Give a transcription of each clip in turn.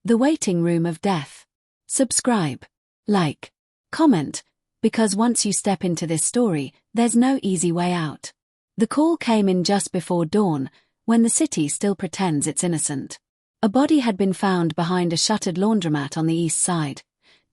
The Waiting Room of Death. Subscribe, like, comment, because once you step into this story, there's no easy way out. The call came in just before dawn, when the city still pretends it's innocent. A body had been found behind a shuttered laundromat on the east side,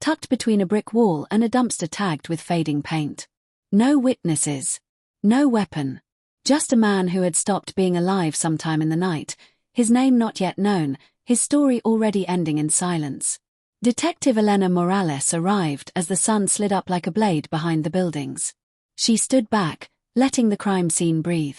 tucked between a brick wall and a dumpster tagged with fading paint. No witnesses. No weapon. Just a man who had stopped being alive sometime in the night, his name not yet known, his story already ending in silence. Detective Elena Morales arrived as the sun slid up like a blade behind the buildings. She stood back, letting the crime scene breathe.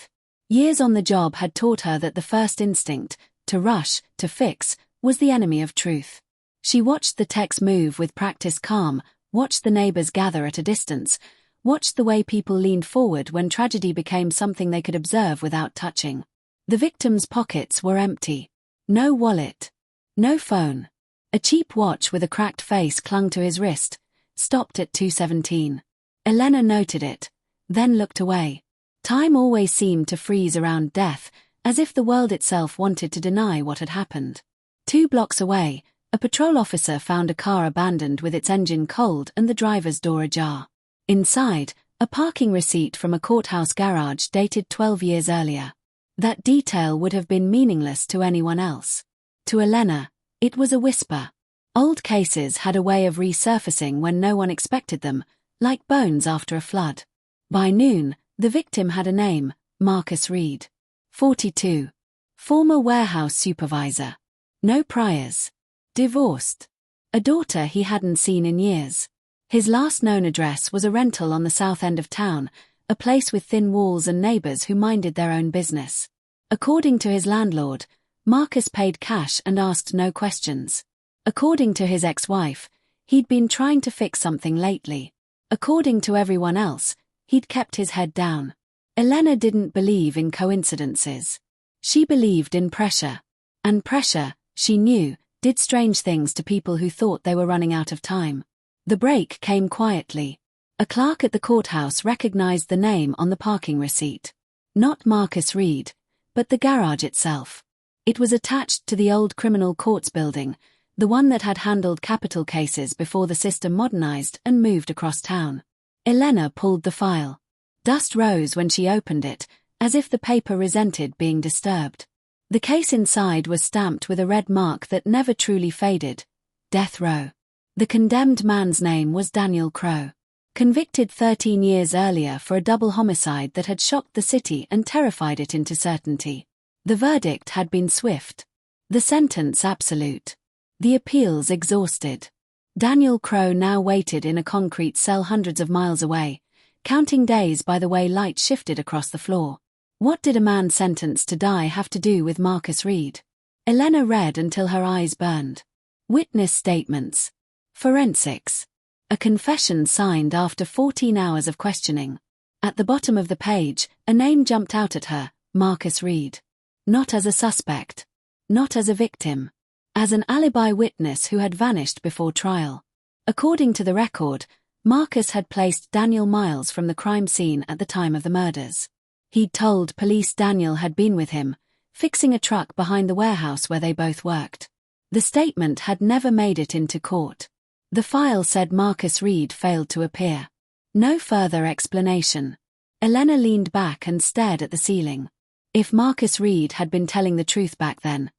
Years on the job had taught her that the first instinct, to rush, to fix, was the enemy of truth. She watched the techs move with practiced calm, watched the neighbors gather at a distance, watched the way people leaned forward when tragedy became something they could observe without touching. The victim's pockets were empty. No wallet. No phone. A cheap watch with a cracked face clung to his wrist, stopped at 2:17. Elena noted it, then looked away. Time always seemed to freeze around death, as if the world itself wanted to deny what had happened. 2 blocks away, a patrol officer found a car abandoned with its engine cold and the driver's door ajar. Inside, a parking receipt from a courthouse garage dated 12 years earlier. That detail would have been meaningless to anyone else. To Elena, it was a whisper. Old cases had a way of resurfacing when no one expected them, like bones after a flood. By noon, the victim had a name, Marcus Reed. 42. Former warehouse supervisor. No priors. Divorced. A daughter he hadn't seen in years. His last known address was a rental on the south end of town, a place with thin walls and neighbors who minded their own business. According to his landlord, Marcus paid cash and asked no questions. According to his ex-wife, he'd been trying to fix something lately. According to everyone else, he'd kept his head down. Elena didn't believe in coincidences. She believed in pressure. And pressure, she knew, did strange things to people who thought they were running out of time. The break came quietly. A clerk at the courthouse recognized the name on the parking receipt. Not Marcus Reed, but the garage itself. It was attached to the old criminal courts building, the one that had handled capital cases before the system modernized and moved across town. Elena pulled the file. Dust rose when she opened it, as if the paper resented being disturbed. The case inside was stamped with a red mark that never truly faded. Death row. The condemned man's name was Daniel Crowe. Convicted 13 years earlier for a double homicide that had shocked the city and terrified it into certainty. The verdict had been swift. The sentence absolute. The appeals exhausted. Daniel Crowe now waited in a concrete cell hundreds of miles away, counting days by the way light shifted across the floor. What did a man sentenced to die have to do with Marcus Reed? Elena read until her eyes burned. Witness statements. Forensics. A confession signed after 14 hours of questioning. At the bottom of the page, a name jumped out at her, Marcus Reed. Not as a suspect. Not as a victim. As an alibi witness who had vanished before trial. According to the record, Marcus had placed Daniel miles from the crime scene at the time of the murders. He'd told police Daniel had been with him, fixing a truck behind the warehouse where they both worked. The statement had never made it into court. The file said Marcus Reed failed to appear. No further explanation. Elena leaned back and stared at the ceiling. If Marcus Reed had been telling the truth back then,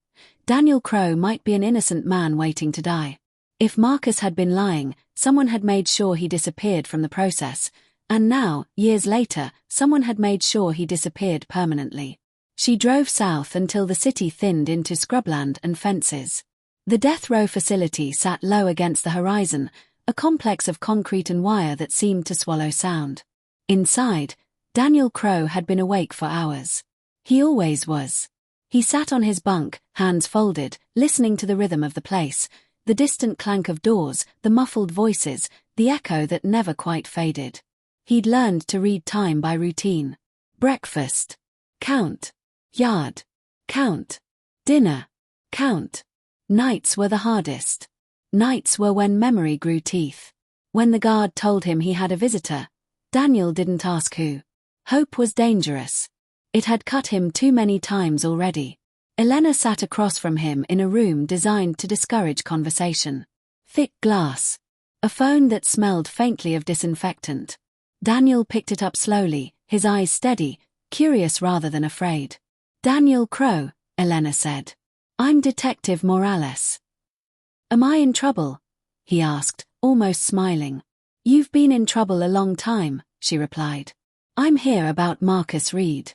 Daniel Crowe might be an innocent man waiting to die. If Marcus had been lying, someone had made sure he disappeared from the process, and now, years later, someone had made sure he disappeared permanently. She drove south until the city thinned into scrubland and fences. The death row facility sat low against the horizon, a complex of concrete and wire that seemed to swallow sound. Inside, Daniel Crowe had been awake for hours. He always was. He sat on his bunk, hands folded, listening to the rhythm of the place, the distant clank of doors, the muffled voices, the echo that never quite faded. He'd learned to read time by routine. Breakfast. Count. Yard. Count. Dinner. Count. Nights were the hardest. Nights were when memory grew teeth. When the guard told him he had a visitor, Daniel didn't ask who. Hope was dangerous. It had cut him too many times already. Elena sat across from him in a room designed to discourage conversation. Thick glass. A phone that smelled faintly of disinfectant. Daniel picked it up slowly, his eyes steady, curious rather than afraid. "Daniel Crowe," Elena said. "I'm Detective Morales." "Am I in trouble?" he asked, almost smiling. "You've been in trouble a long time," she replied. "I'm here about Marcus Reed."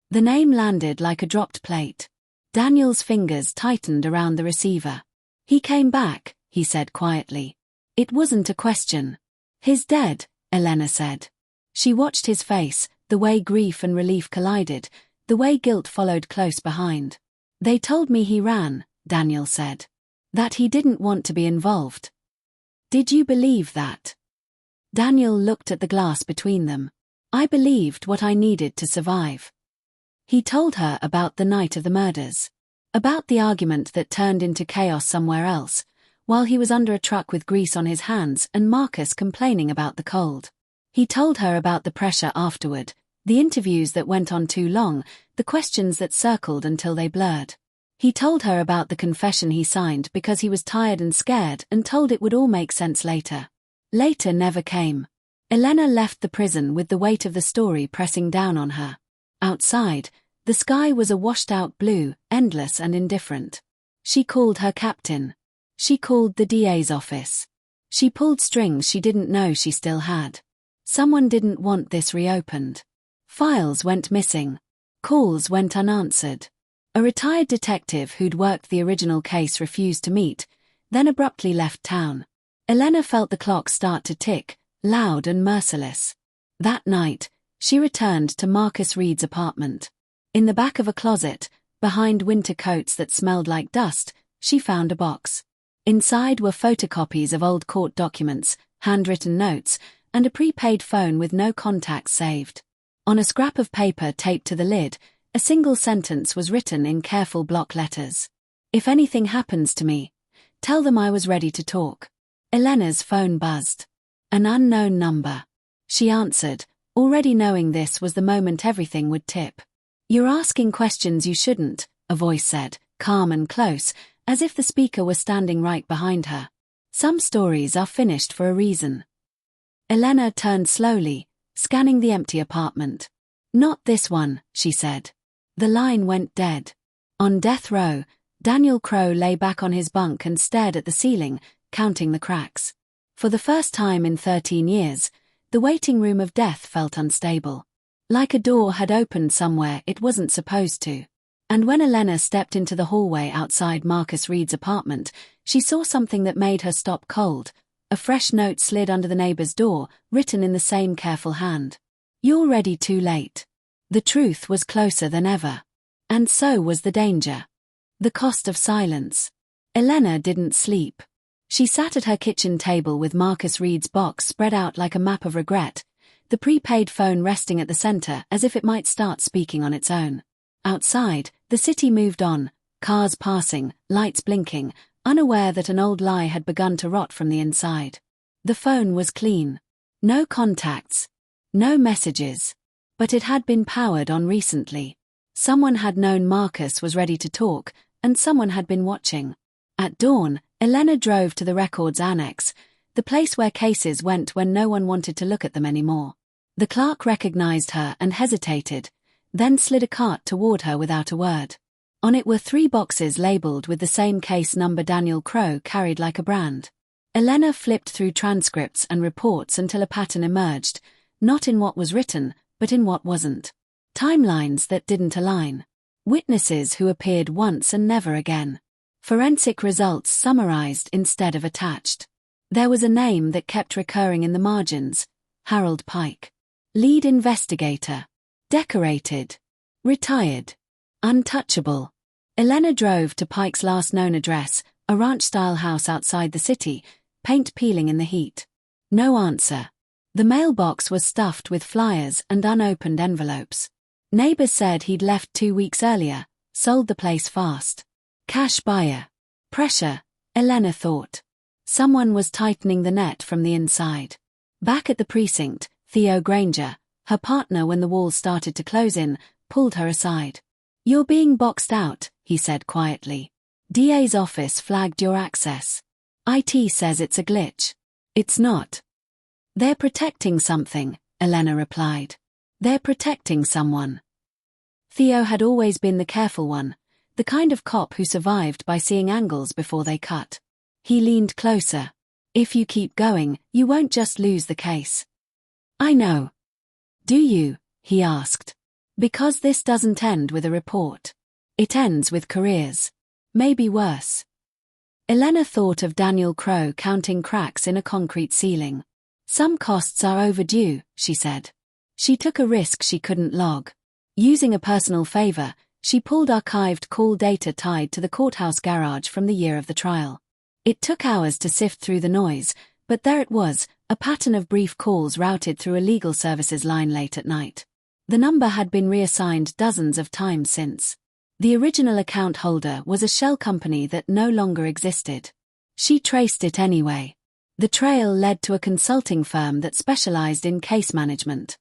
The name landed like a dropped plate. Daniel's fingers tightened around the receiver. "He came back," he said quietly. "It wasn't a question." "He's dead," Elena said. She watched his face, the way grief and relief collided, the way guilt followed close behind. "They told me he ran," Daniel said. "That he didn't want to be involved." "Did you believe that?" Daniel looked at the glass between them. "I believed what I needed to survive." He told her about the night of the murders. About the argument that turned into chaos somewhere else, while he was under a truck with grease on his hands and Marcus complaining about the cold. He told her about the pressure afterward, the interviews that went on too long, the questions that circled until they blurred. He told her about the confession he signed because he was tired and scared and told it would all make sense later. Later never came. Elena left the prison with the weight of the story pressing down on her. Outside, the sky was a washed-out blue, endless and indifferent. She called her captain. She called the DA's office. She pulled strings she didn't know she still had. Someone didn't want this reopened. Files went missing. Calls went unanswered. A retired detective who'd worked the original case refused to meet, then abruptly left town. Elena felt the clock start to tick, loud and merciless. That night, she returned to Marcus Reed's apartment. In the back of a closet, behind winter coats that smelled like dust, she found a box. Inside were photocopies of old court documents, handwritten notes, and a prepaid phone with no contacts saved. On a scrap of paper taped to the lid, a single sentence was written in careful block letters. "If anything happens to me, tell them I was ready to talk." Elena's phone buzzed. An unknown number. She answered, already knowing this was the moment everything would tip. "You're asking questions you shouldn't," a voice said, calm and close, as if the speaker were standing right behind her. "Some stories are finished for a reason." Elena turned slowly, scanning the empty apartment. "Not this one," she said. The line went dead. On death row, Daniel Crowe lay back on his bunk and stared at the ceiling, counting the cracks. For the first time in 13 years, the waiting room of death felt unstable. Like a door had opened somewhere it wasn't supposed to. And when Elena stepped into the hallway outside Marcus Reed's apartment, she saw something that made her stop cold. A fresh note slid under the neighbor's door, written in the same careful hand. "You're ready too late." The truth was closer than ever. And so was the danger. The cost of silence. Elena didn't sleep. She sat at her kitchen table with Marcus Reed's box spread out like a map of regret, the prepaid phone resting at the center as if it might start speaking on its own. Outside, the city moved on, cars passing, lights blinking, unaware that an old lie had begun to rot from the inside. The phone was clean. No contacts. No messages. But it had been powered on recently. Someone had known Marcus was ready to talk, and someone had been watching. At dawn, Elena drove to the records annex, the place where cases went when no one wanted to look at them anymore. The clerk recognized her and hesitated, then slid a cart toward her without a word. On it were 3 boxes labeled with the same case number Daniel Crowe carried like a brand. Elena flipped through transcripts and reports until a pattern emerged, not in what was written, but in what wasn't. Timelines that didn't align. Witnesses who appeared once and never again. Forensic results summarized instead of attached. There was a name that kept recurring in the margins: Harold Pike. Lead investigator. Decorated. Retired. Untouchable. Elena drove to Pike's last known address, a ranch-style house outside the city, paint peeling in the heat. No answer. The mailbox was stuffed with flyers and unopened envelopes. Neighbors said he'd left 2 weeks earlier, sold the place fast. Cash buyer. Pressure, Elena thought. Someone was tightening the net from the inside. Back at the precinct, Theo Granger, her partner when the walls started to close in, pulled her aside. "You're being boxed out," he said quietly. DA's office flagged your access. IT says it's a glitch. It's not. They're protecting something, Elena replied. They're protecting someone. Theo had always been the careful one, the kind of cop who survived by seeing angles before they cut. He leaned closer. If you keep going, you won't just lose the case. I know. Do you? He asked. Because this doesn't end with a report. It ends with careers. Maybe worse. Elena thought of Daniel Crowe counting cracks in a concrete ceiling. Some costs are overdue, she said. She took a risk she couldn't log. Using a personal favor, she pulled archived call data tied to the courthouse garage from the year of the trial. It took hours to sift through the noise, but there it was, a pattern of brief calls routed through a legal services line late at night. The number had been reassigned dozens of times since. The original account holder was a shell company that no longer existed. She traced it anyway. The trail led to a consulting firm that specialized in case management.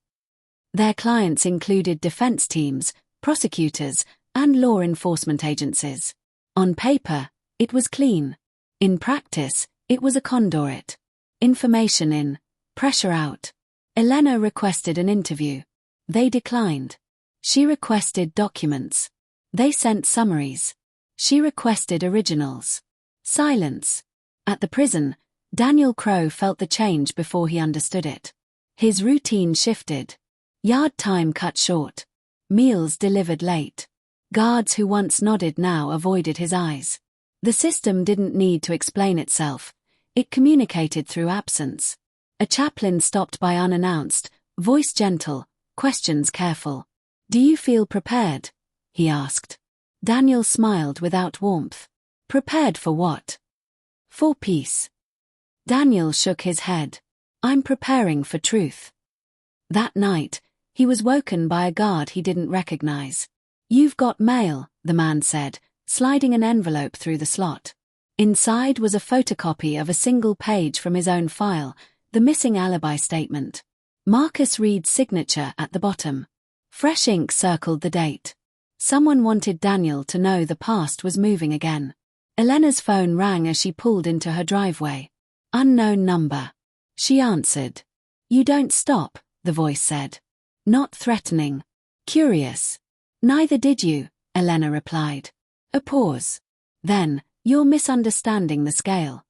Their clients included defense teams, prosecutors, and law enforcement agencies. On paper, it was clean. In practice, it was a conduit. Information in, pressure out. Elena requested an interview. They declined. She requested documents. They sent summaries. She requested originals. Silence. At the prison, Daniel Crowe felt the change before he understood it. His routine shifted. Yard time cut short. Meals delivered late. Guards who once nodded now avoided his eyes. The system didn't need to explain itself. It communicated through absence. A chaplain stopped by unannounced, voice gentle, questions careful. Do you feel prepared? He asked. Daniel smiled without warmth. Prepared for what? For peace. Daniel shook his head. I'm preparing for truth. That night, he was woken by a guard he didn't recognize. You've got mail, the man said, sliding an envelope through the slot. Inside was a photocopy of a single page from his own file, the missing alibi statement. Marcus Reed's signature at the bottom. Fresh ink circled the date. Someone wanted Daniel to know the past was moving again. Elena's phone rang as she pulled into her driveway. Unknown number. She answered. You don't stop, the voice said. Not threatening. Curious. Neither did you, Elena replied. A pause. Then, you're misunderstanding the scale.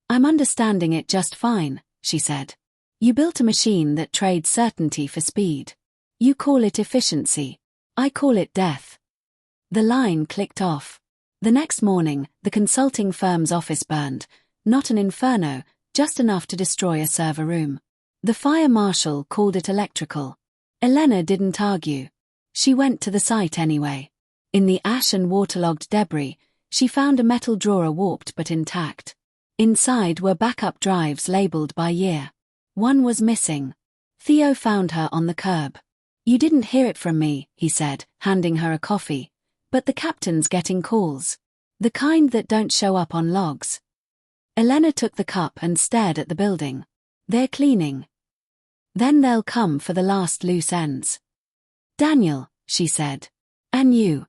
I'm understanding it just fine, she said. You built a machine that trades certainty for speed. You call it efficiency. I call it death. The line clicked off. The next morning, the consulting firm's office burned, not an inferno, just enough to destroy a server room. The fire marshal called it electrical. Elena didn't argue. She went to the site anyway. In the ash and waterlogged debris, she found a metal drawer warped but intact. Inside were backup drives labeled by year. One was missing. Theo found her on the curb. You didn't hear it from me, he said, handing her a coffee. But the captain's getting calls. The kind that don't show up on logs. Elena took the cup and stared at the building. They're cleaning. Then they'll come for the last loose ends. Daniel, she said. And you.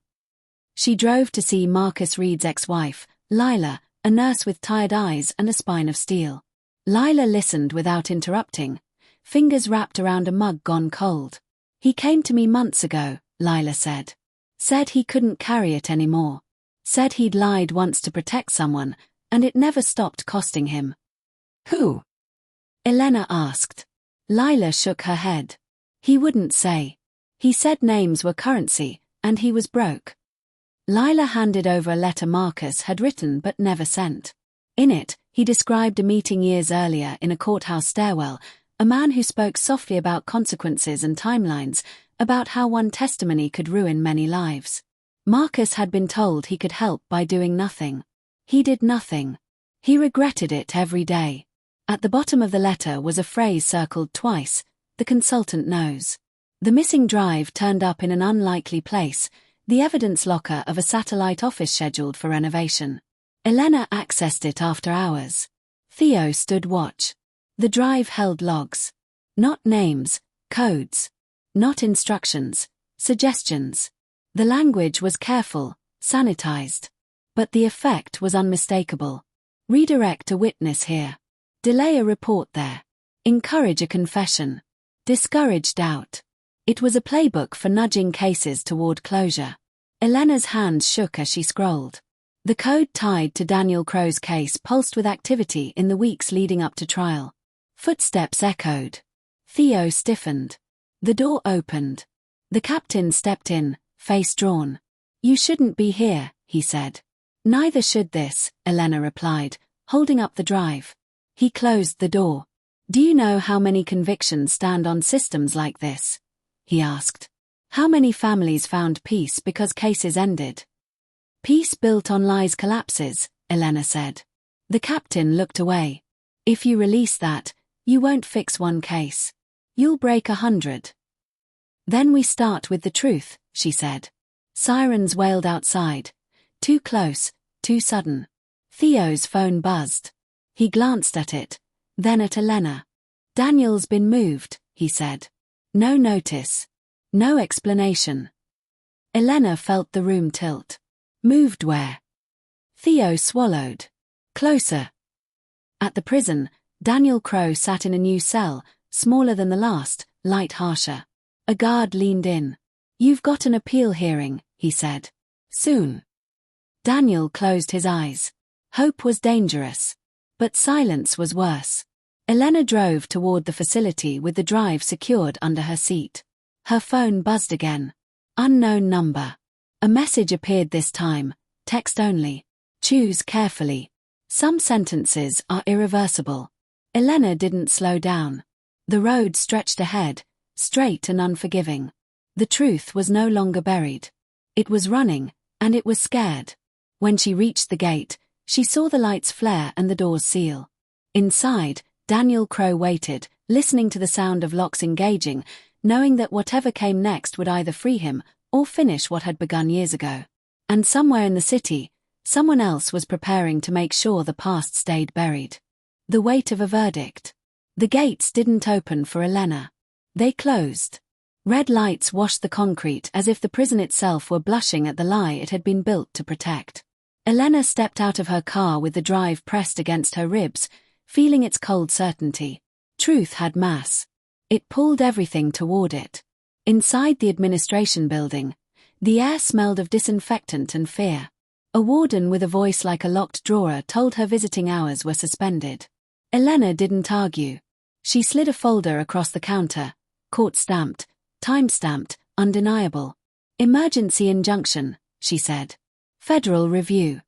She drove to see Marcus Reed's ex-wife, Lila, a nurse with tired eyes and a spine of steel. Lila listened without interrupting, fingers wrapped around a mug gone cold. He came to me months ago, Lila said. Said he couldn't carry it anymore. Said he'd lied once to protect someone, and it never stopped costing him. Who? Elena asked. Lila shook her head. He wouldn't say. He said names were currency, and he was broke. Lila handed over a letter Marcus had written but never sent. In it, he described a meeting years earlier in a courthouse stairwell, a man who spoke softly about consequences and timelines, about how one testimony could ruin many lives. Marcus had been told he could help by doing nothing. He did nothing. He regretted it every day. At the bottom of the letter was a phrase circled twice, the consultant knows. The missing drive turned up in an unlikely place, the evidence locker of a satellite office scheduled for renovation. Elena accessed it after hours. Theo stood watch. The drive held logs. Not names, codes. Not instructions, suggestions. The language was careful, sanitized. But the effect was unmistakable. Redirect a witness here. Delay a report there. Encourage a confession. Discourage doubt. It was a playbook for nudging cases toward closure. Elena's hands shook as she scrolled. The code tied to Daniel Crow's case pulsed with activity in the weeks leading up to trial. Footsteps echoed. Theo stiffened. The door opened. The captain stepped in, face drawn. "You shouldn't be here," he said. "Neither should this," Elena replied, holding up the drive. He closed the door. "Do you know how many convictions stand on systems like this?" he asked. "How many families found peace because cases ended?" "Peace built on lies collapses," Elena said. The captain looked away. "If you release that, you won't fix one case. You'll break 100. "Then we start with the truth," she said. Sirens wailed outside. Too close, too sudden. Theo's phone buzzed. He glanced at it, then at Elena. "Daniel's been moved," he said. No notice. No explanation. Elena felt the room tilt. Moved where? Theo swallowed. Closer. At the prison, Daniel Crow sat in a new cell, smaller than the last, light harsher. A guard leaned in. "You've got an appeal hearing," he said. "Soon." Daniel closed his eyes. Hope was dangerous. But silence was worse. Elena drove toward the facility with the drive secured under her seat. Her phone buzzed again. Unknown number. A message appeared this time, text only. "Choose carefully. Some sentences are irreversible." Elena didn't slow down. The road stretched ahead, straight and unforgiving. The truth was no longer buried. It was running, and it was scared. When she reached the gate, she saw the lights flare and the doors seal. Inside, Daniel Crow waited, listening to the sound of locks engaging, knowing that whatever came next would either free him or finish what had begun years ago. And somewhere in the city, someone else was preparing to make sure the past stayed buried. The weight of a verdict. The gates didn't open for Elena. They closed. Red lights washed the concrete as if the prison itself were blushing at the lie it had been built to protect. Elena stepped out of her car with the drive pressed against her ribs, feeling its cold certainty. Truth had mass. It pulled everything toward it. Inside the administration building, the air smelled of disinfectant and fear. A warden with a voice like a locked drawer told her visiting hours were suspended. Elena didn't argue. She slid a folder across the counter, court-stamped, time-stamped, undeniable. "Emergency injunction," she said. "Federal review."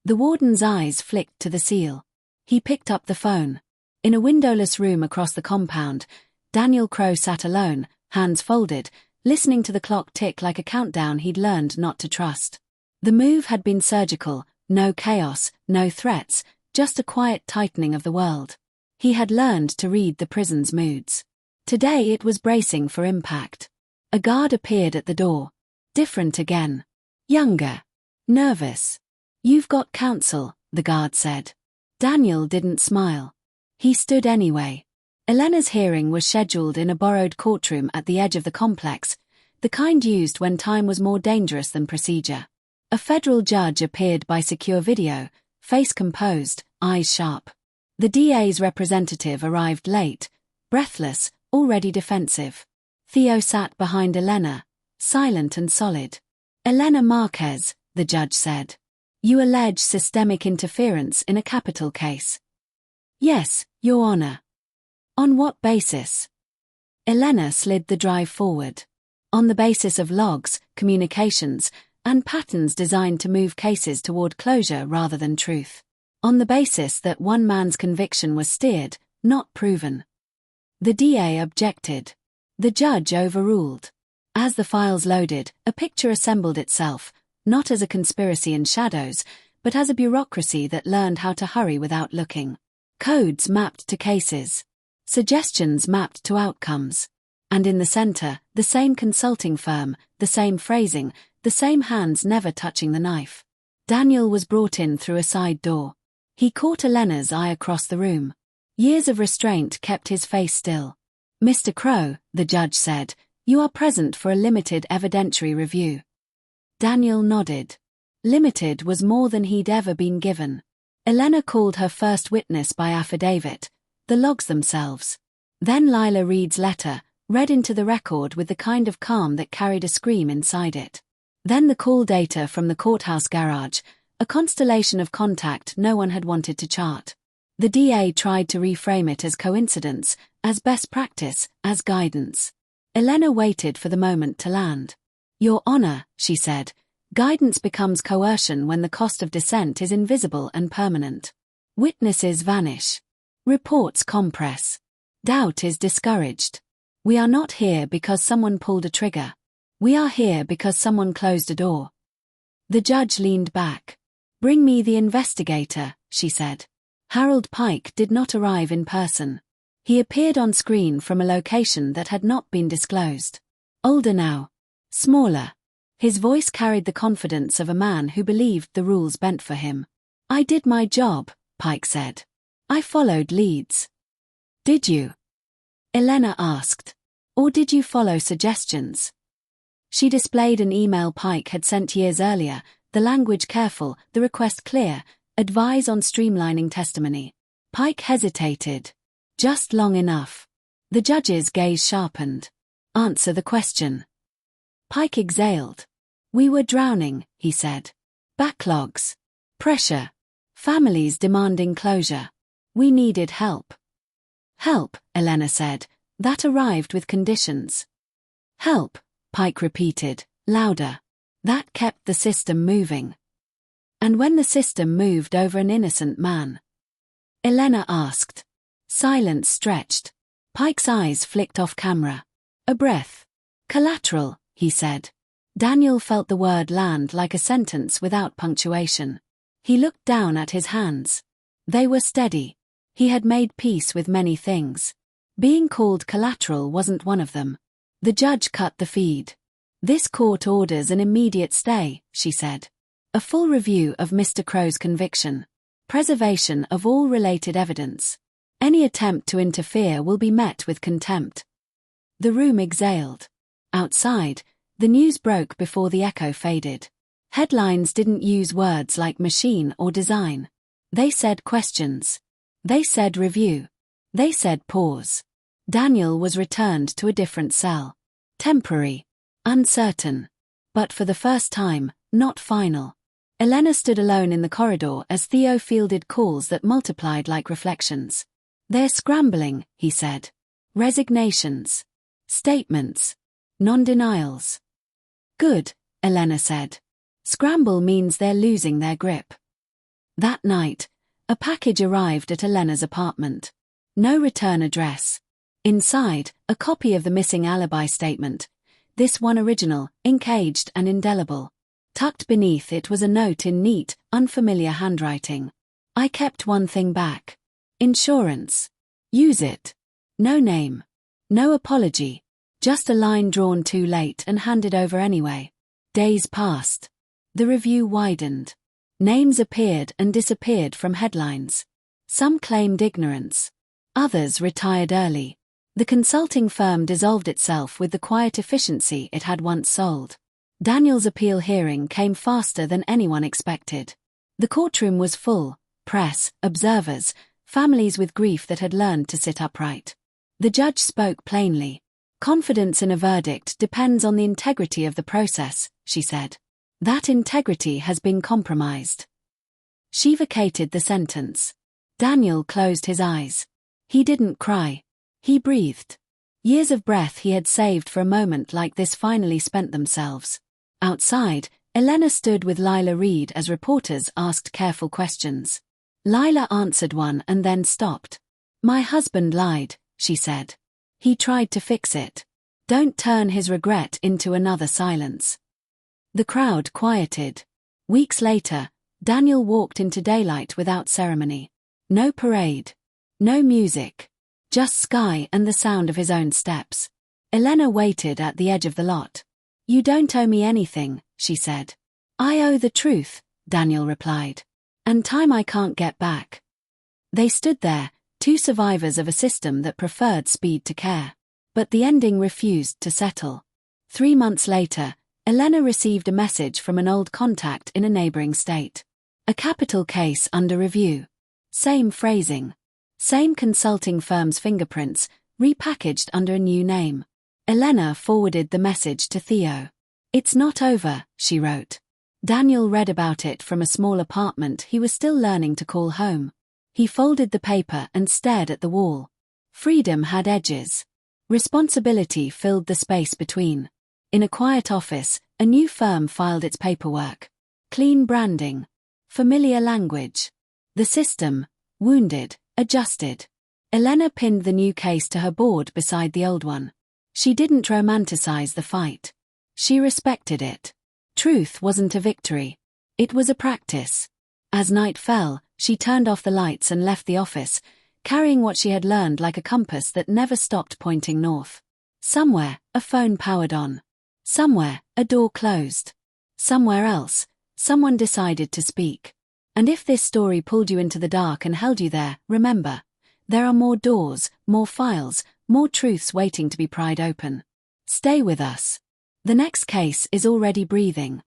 The warden's eyes flicked to the seal. He picked up the phone. In a windowless room across the compound, Daniel Crow sat alone, hands folded, listening to the clock tick like a countdown he'd learned not to trust. The move had been surgical, no chaos, no threats, just a quiet tightening of the world. He had learned to read the prison's moods. Today it was bracing for impact. A guard appeared at the door. Different again. Younger. Nervous. "You've got counsel," the guard said. Daniel didn't smile. He stood anyway. Elena's hearing was scheduled in a borrowed courtroom at the edge of the complex, the kind used when time was more dangerous than procedure. A federal judge appeared by secure video, face composed, eyes sharp. The DA's representative arrived late, breathless, already defensive. Theo sat behind Elena, silent and solid. "Elena Marquez," the judge said. "You allege systemic interference in a capital case." "Yes, Your Honor." "On what basis?" Elena slid the drive forward. "On the basis of logs, communications, and patterns designed to move cases toward closure rather than truth. On the basis that one man's conviction was steered, not proven." The DA objected. The judge overruled. As the files loaded, a picture assembled itself, not as a conspiracy in shadows, but as a bureaucracy that learned how to hurry without looking. Codes mapped to cases. Suggestions mapped to outcomes. And in the center, the same consulting firm, the same phrasing, the same hands never touching the knife. Daniel was brought in through a side door. He caught Elena's eye across the room. Years of restraint kept his face still. "Mr. Crow," the judge said, "you are present for a limited evidentiary review." Daniel nodded. Limited was more than he'd ever been given. Elena called her first witness by affidavit, the logs themselves. Then Lila Reed's letter, read into the record with the kind of calm that carried a scream inside it. Then the call data from the courthouse garage, a constellation of contact no one had wanted to chart. The DA tried to reframe it as coincidence, as best practice, as guidance. Elena waited for the moment to land. "Your Honor," she said, "guidance becomes coercion when the cost of dissent is invisible and permanent. Witnesses vanish. Reports compress. Doubt is discouraged. We are not here because someone pulled a trigger. We are here because someone closed a door." The judge leaned back. "Bring me the investigator," she said. Harold Pike did not arrive in person. He appeared on screen from a location that had not been disclosed. Older now. Smaller. His voice carried the confidence of a man who believed the rules bent for him. "I did my job," Pike said. "I followed leads." "Did you?" Elena asked. "Or did you follow suggestions?" She displayed an email Pike had sent years earlier, the language careful, the request clear, advise on streamlining testimony. Pike hesitated. Just long enough. The judge's gaze sharpened. "Answer the question." Pike exhaled. "We were drowning," he said. "Backlogs. Pressure. Families demanding closure. We needed help." "Help," Elena said. "That arrived with conditions." "Help," Pike repeated, louder. "That kept the system moving." "And when the system moved over an innocent man?" Elena asked. Silence stretched. Pike's eyes flicked off camera. "A breath. Collateral," he said. Daniel felt the word land like a sentence without punctuation. He looked down at his hands. They were steady. He had made peace with many things. Being called collateral wasn't one of them. The judge cut the feed. "This court orders an immediate stay," she said. "A full review of Mr. Crow's conviction. Preservation of all related evidence. Any attempt to interfere will be met with contempt." The room exhaled. Outside, the news broke before the echo faded. Headlines didn't use words like machine or design. They said questions. They said review. They said pause. Daniel was returned to a different cell. Temporary. Uncertain. But for the first time, not final. Elena stood alone in the corridor as Theo fielded calls that multiplied like reflections. "They're scrambling," he said. "Resignations. Statements. Non-denials." "Good," Elena said. "Scramble means they're losing their grip." That night, a package arrived at Elena's apartment. No return address. Inside, a copy of the missing alibi statement. This one original, ink-aged and indelible. Tucked beneath it was a note in neat, unfamiliar handwriting. "I kept one thing back. Insurance. Use it." No name. No apology. Just a line drawn too late and handed over anyway. Days passed. The review widened. Names appeared and disappeared from headlines. Some claimed ignorance. Others retired early. The consulting firm dissolved itself with the quiet efficiency it had once sold. Daniel's appeal hearing came faster than anyone expected. The courtroom was full, press, observers, families with grief that had learned to sit upright. The judge spoke plainly. "Confidence in a verdict depends on the integrity of the process," she said. "That integrity has been compromised." She vacated the sentence. Daniel closed his eyes. He didn't cry. He breathed. Years of breath he had saved for a moment like this finally spent themselves. Outside, Elena stood with Lila Reed as reporters asked careful questions. Lila answered one and then stopped. "My husband lied," she said. "He tried to fix it. Don't turn his regret into another silence." The crowd quieted. Weeks later, Daniel walked into daylight without ceremony. No parade. No music. Just sky and the sound of his own steps. Elena waited at the edge of the lot. "You don't owe me anything," she said. "I owe the truth," Daniel replied. "And time I can't get back." They stood there, two survivors of a system that preferred speed to care. But the ending refused to settle. 3 months later, Elena received a message from an old contact in a neighboring state. A capital case under review. Same phrasing. Same consulting firm's fingerprints, repackaged under a new name. Elena forwarded the message to Theo. "It's not over," she wrote. Daniel read about it from a small apartment he was still learning to call home. He folded the paper and stared at the wall. Freedom had edges. Responsibility filled the space between. In a quiet office, a new firm filed its paperwork. Clean branding. Familiar language. The system, wounded, adjusted. Elena pinned the new case to her board beside the old one. She didn't romanticize the fight. She respected it. Truth wasn't a victory. It was a practice. As night fell, she turned off the lights and left the office, carrying what she had learned like a compass that never stopped pointing north. Somewhere, a phone powered on. Somewhere, a door closed. Somewhere else, someone decided to speak. And if this story pulled you into the dark and held you there, remember, there are more doors, more files, more truths waiting to be pried open. Stay with us. The next case is already breathing.